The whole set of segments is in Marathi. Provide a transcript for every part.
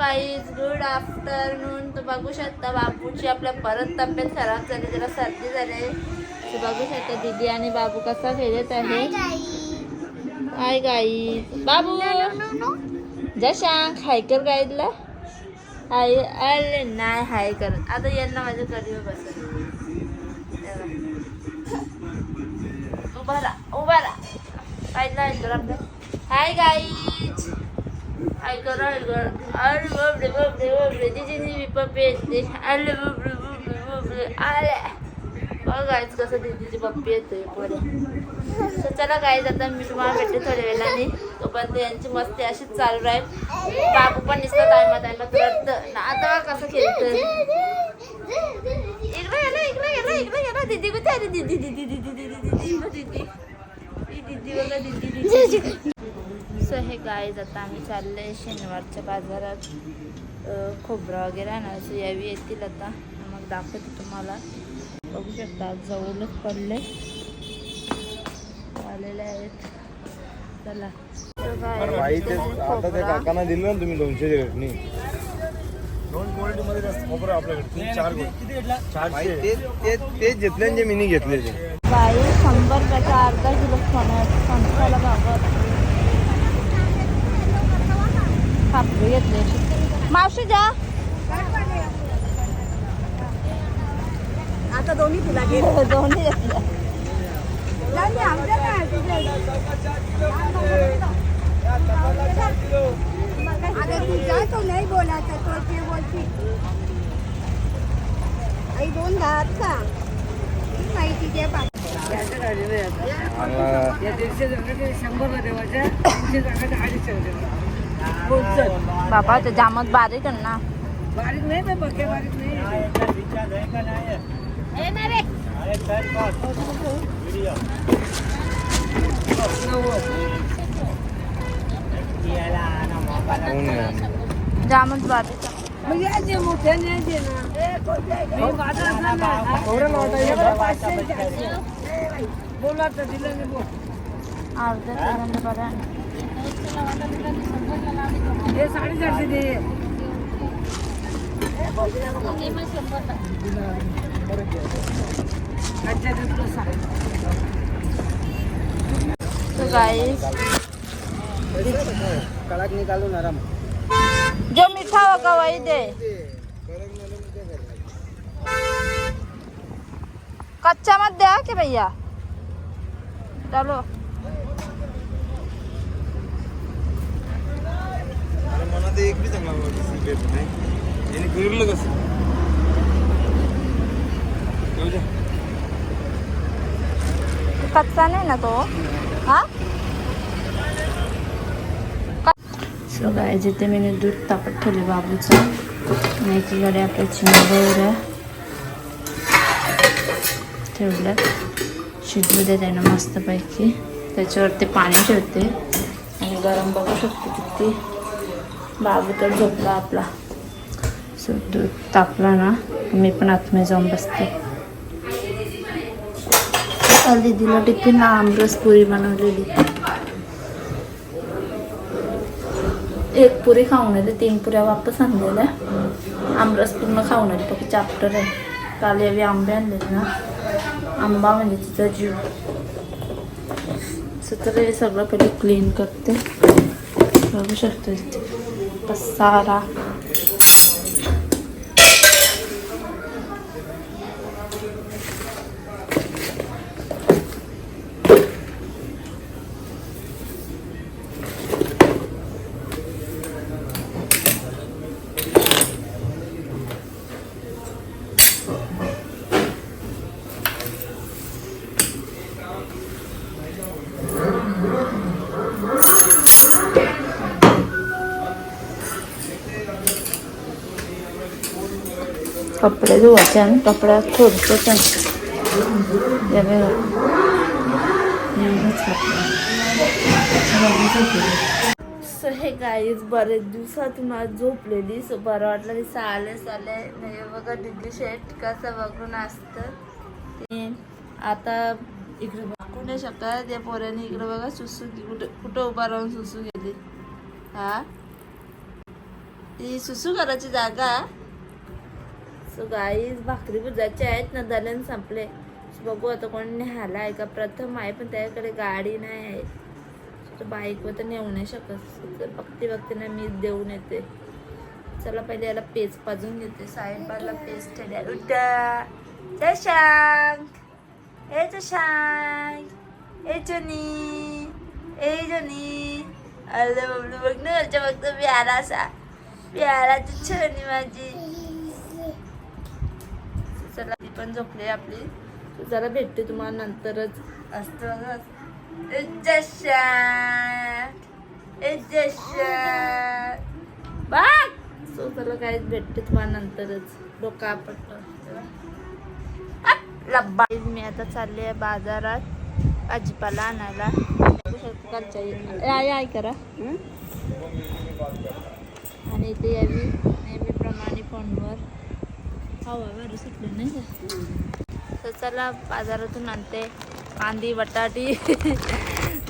Guys, good afternoon. तर बघू शकता बाबूची आपल्या परत तब्येत खराब झाली, जरा सर्दी झाली. तर बघू शकता दीदी आणि बाबू कसा खेळत आहे. Hi guys. बाबू जशांक हाय कर गाईडला. हाय. अरे नाही हाय करत. आता यांना माझ्या करीवर बसत. उभा राहा गाईडला हाय गाईज. हाय कर. अरे बापरे दीदीने पप्पी येते. अरे बापरे अरे बघ गाईज कसं दीदीची पप्पी येते पुढे. तर चला गाईज, आता मी तुम्हाला भेटते थोड्या वेळाने. तोपर्यंत यांची मस्ती अशीच चालू राहील. बाबू पण नुसतं टायमात रडतं ना. आता कसं खेळतं. इकडे गेला दीदी कुठे आली. दीदी. सो हे गाईज, आता आम्ही चाललोय शनिवारच्या बाजारात. खोबरा वगैरे आणायचं यावी येतील आता. मग दाखवते तुम्हाला. बघू शकता जवळच पडले आलेले आहेत. चला आता त्या काकांना दिलं ना तुम्ही 200 रेटनी. 2 क्वालिटी मध्ये जास्त खोबरं आपल्याकडे 4 तेच घेतले जे मिनी घेतले ते. गाई 100 रुपयाचा अर्धा किलो फणसाला भागत कापडी घेतले. मावशी जा. आता दोन्ही तुला दोन्ही घेतल्या. अगर तू जा तो नाही बोलायचं, तो ते बोलती आई 2 दात का माहिती दे. बाबा ते जामत बारीक आहे ना. बारीक नाही तर बघे बारीक नाही. जामत बारीक म्हणजे मोठ्या न्यायचे ना. बोला तर दिलं नाही बोल. अर्ध्या किलोने बरं. हे 450 दे. तो गाइस कड़क निकालो नरम. जो मीठा होगा वही दे. कच्चा मत दे कि भैया. चलो मला ते एक बी चांगला नाही. याने गिरलं कसं. कच्चा नाही ना तो. हा सो गाइस, जिथे मी दूध तापत ठेवले बाबूचं. आणि एकीकडे आपल्या चिंबोऱ्या ठेवल्या. शिजू दे त्यानं मस्तपैकी. त्याच्यावरती पाणी ठेवते आणि गरम बघू शकते किती. बाबू तर झोपला आपला. सो दूध तापला ना, मी पण आतमध्ये जाऊन बसते. काल दीदीला टिफिनला आमरस पुरी बनवलेली. एक पुरी खाऊन आले, 3 पुऱ्या वापस आणलेल्या. आमरस पूर्ण खाऊन आली, फक्त चॅप्टर आहे. काल यावी आंबे आणलेले ना. आंबा म्हणजे तिचा जीव. तर हे सगळं पहिले क्लीन करते. बघू शकतो इथे पसारा. कपडे धुवायचे आणि कपड्यात थोडंसं सो हे गाईज, बरेच दिवसातून आज झोपलेली. सो बरं वाटलं. की साले नाही बघा दिदी शेट कसं बघून असतं. आता इकडे बघू नाही शकत. या पोऱ्याने इकडे बघा सुसू कुठं उभा राहून सुसू गेली. हा ही सुसू करायची जागा. सो गाईज भाकरी बुजायचे आहेत ना, दलन संपले. बघू आता कोण न्यायला आहे का. प्रथम आहे पण त्याच्याकडे गाडी नाही आहे. बाईकवर तर नेऊ नाही शकत. बघते ना मी देऊन येते. चला पहिले याला पेज पाजून घेते. सायंकाळला पेज ठेवल्या. उठा शशांक, ए शशांक, ए जनी, ए जनी. अरे बबलू बघ ना घरच्या बघतो प्यारासा, प्याराची छनी माझी. चला ती पण झोपली आपली. जरा भेटते तुम्हाला नंतरच. असतं बघ. सो चला काहीच भेटते तुम्हाला नंतरच. डोकं आपटलं. मी आता चालली आहे बाजारात भाजीपाला आणायला. आई करा. आणि इथे यावी नेहमीप्रमाणे फोनवर हवा बरं सुटली नाही का. तर चला बाजारातून आणते कांदी बटाटी.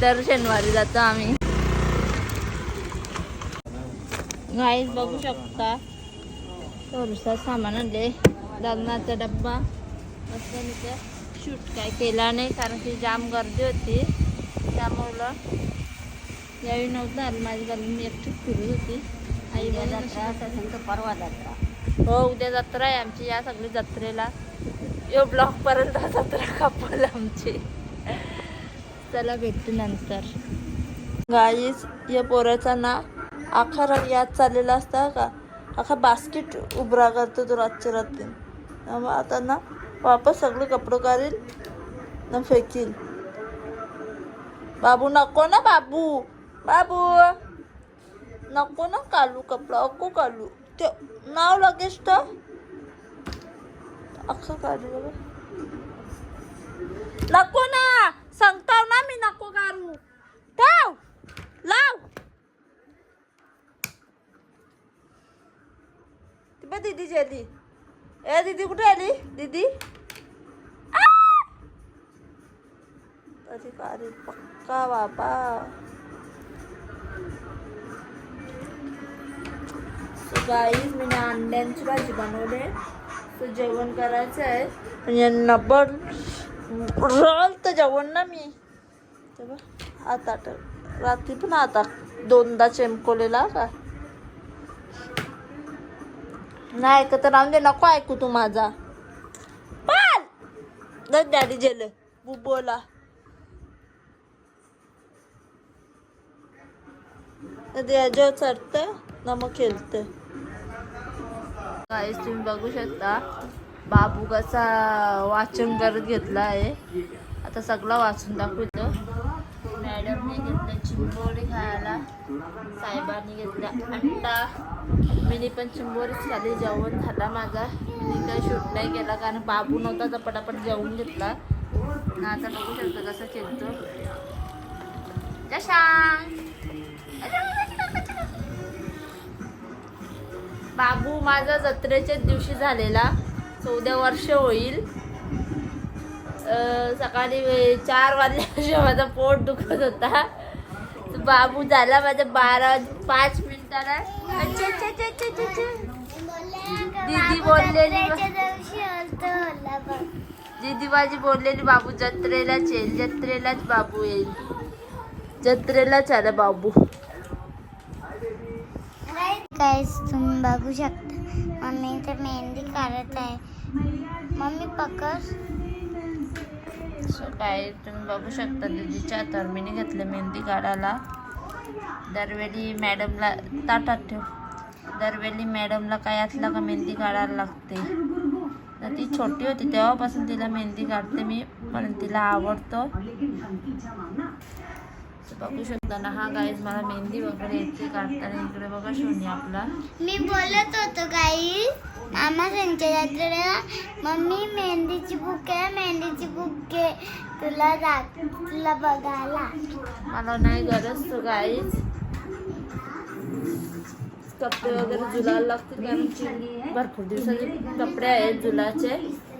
दर शनिवारी जातो आम्ही. गाईस बघू शकता थोडंसं सामान आणले. लग्नाचा डब्बा मस्त. मी तर शूट काय केला नाही कारण की जाम गर्दी होती. त्यामुळं यावेळी नव्हतं आलं माझी गाडी. मी एकटीच फिरत होती. आई परवा जत्रा. हो उद्या जत्रा आहे आमची. या सगळी जत्रेला यो ब्लॉकपर्यंत जत्रा कापल आमची. चला भेटू नंतर. गाईस या पोराचा ना आखा रंग याद चाललेला असता का. आखा बास्केट उभरा करतो तो रातच्या रात्री. मग आता ना वापस सगळे कपडे काढील ना फेकील. बाबू नको ना बाबू, बाबू नको ना कालू कपडा. अको कालू ते नाव लगेच तर अख्खा काढू बघा. नको ना सांगताव ना मी. नको काढू. ठेव लाव. ती दीदी गेली. ए दीदी कुठे आली दीदी. तरी काढी पक्का बाबा. गाईज मी अंड्यांची भाजी बनवले. तर जेवण करायचं आहे. पण यांना पण रोल तर जेवण ना मी तेव्हा आता रात्री पण आता 2दा चेंपवलेला का नाही ऐकत तर राहून दे. नको ऐकू तू माझा. पण डॅडी जेल बुबोला याच्यावर चढतं ना मग खेळतं. गाईस तुम्ही बघू शकता बाबू कसा वाचन करत घेतला आहे. आता सगळं वाचून दाखवतो. मॅडमने घेतलं चिंबोरी खायला. साहेबांनी घेतल्या अंडा. मी पण चिंबोरीच खाली. जेवण झाला माझा. मी काही शूट नाही केला कारण बाबू नव्हता तर पटापट जेवून घेतला. आता बघू शकतो कसं खेळतो. बाबू माझा जत्रेच्याच दिवशी झालेला. 14 वर्ष होईल. सकाळी 4 वाजल्याशिवाय माझा पोट दुखत होता. बाबू झाला माझा 12:05 मिनिटाला. दीदी बोललेली दीदी माझी बोललेली बाबू जत्रेलाच येईल. जत्रेलाच बाबू येईल. जत्रेलाच आला बाबू. गाईस तुम्ही बघू शकता मम्मी इथे मेहंदी काढत आहे. मम्मी पकड. सो काय तुम्ही बघू शकता दीदीच्या तरमीने घेतलं मेहंदी काढायला. दरवेळी मॅडमला ताटात ठेव. दरवेळी मॅडमला काय असला का मेहंदी काढायला लागते. तर ती छोटी होती तेव्हापासून तिला मेहंदी काढते मी. म्हणून तिला आवडतो. बघू शकता ना. हा गाईज मला मेहंदी वगैरे येते काढताना. इकडे बघा शून्य आपला. मी बोलत होतो गाईस आम्हा त्यांच्या यात्रेला मम्मी मेहंदीची बुक आहे, मेहंदीची बुक आहे तुला बघायला. मला नाही गरज. तो गाईज कपडे वगैरे जुलायला लागतील कारण की भरपूर दिवसाचे कपडे आहेत जुलाचे.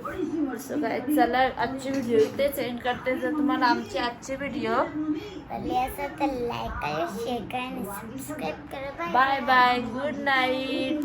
सो काय चला आजची व्हिडिओ इथेच एंड करते. जर तुम्हाला आमची आजची व्हिडिओ आवडली असेल तर लाईक करा, शेअर करा आणि सबस्क्राईब करा. Bye bye, good night.